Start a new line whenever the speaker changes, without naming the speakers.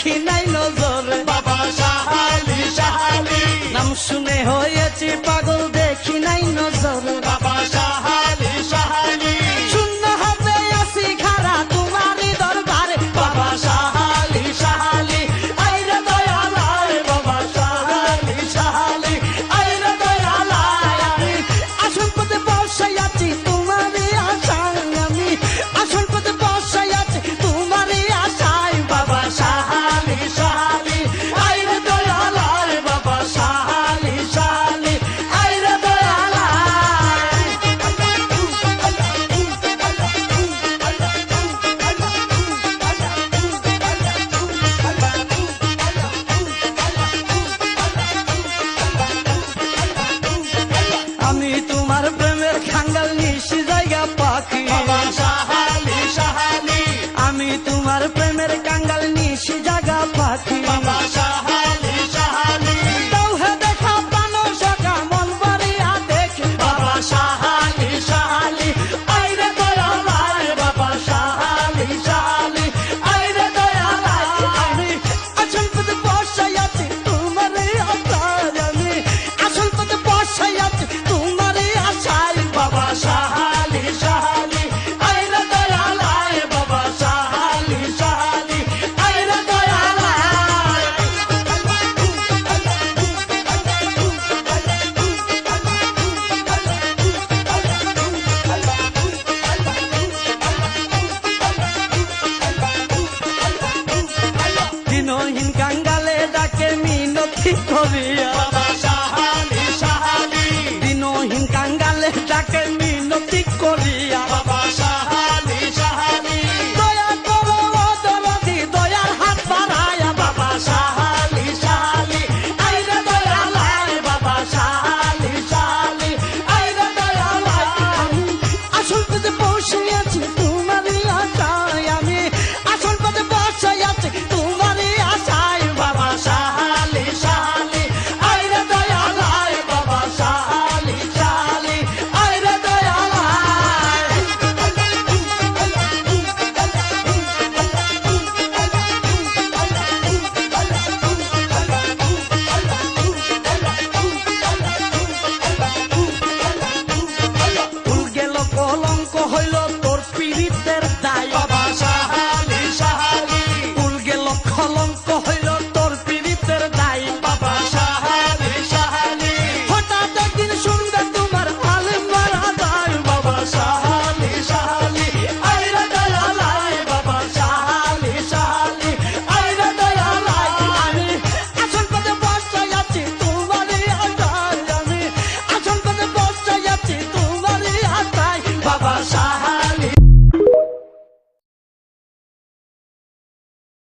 দেখি নাই নজরে
বাবা শাহালি শাহালি
নাম শুনে হয়েছি পাগল দেখি নাই নজরে
বাবা শাহালি শাহালি
শূন্য হাতে আসি খারা তোমারই দরবারে
বাবা শাহালি শাহালি আইরে দয়ালয় বাবা শাহালি শাহালি আইরে দয়ালয়
আমি আসল পথে বসাই আছি তোমারই আশায় আমি আসল পথে বসাই আছি তোমারই আশায়
বাবা শাহালি শাহালি আইরে দয়ালয় বাবা শাহালি শাহালি আইরে
আমি তোমার প্রেমের খাঙ্গাল নিশি জায়গা পাখি
বাবা শাহালি শাহালি
আমি তোমার প্রেমের কাঙ্গাল নিশি জায়গা পাখি
বাবা শাহালি শাহালি
দাও হে দেখা পানো সকা মন বাড়িয়া দেখি
বাবা শাহালি শাহালি আইরে দয়ালয় বাবা শাহালি শাহালি আইরে দয়ালয়
আমি আসল পথে বসাই আছি তোমারই আশায় আমি আসল পথে বসাই আছি তোমারই আশায়
বাবা শাহালি শাহালি আইরে দয়ালয় বাবা শাহালি শাহালি আইরে দয়ালয়
দিনহীন কাঙ্গালে ডাকে মিনতি করিয়া
বাবা শাহালি শাহালি
দিনহীন কাঙ্গালে ডাকে মিনতি করিয়া
বাবা শাহালি শাহালি
দয়া করো ও দরদি দয়ার হাত বাড়ায়া
বাবা শাহালি শাহালি আইরে দয়ালয় বাবা শাহালি শাহালি আইরে দয়ালয়
আমি আসল পথে বসে আছি তোমারই আশায় আমি আসল পথে বসে আছি তোমারই আশায়
বাবা শাহালি শাহালি আইরে দয়ালয় বাবা শাহালি শাহালি আইরে দয়ালয়
ভুল গেল কলঙ্ক হইল তোর পীড়িতের দায়
বাবা শাহালি শাহালি
ভুল গেল কলঙ্ক হইল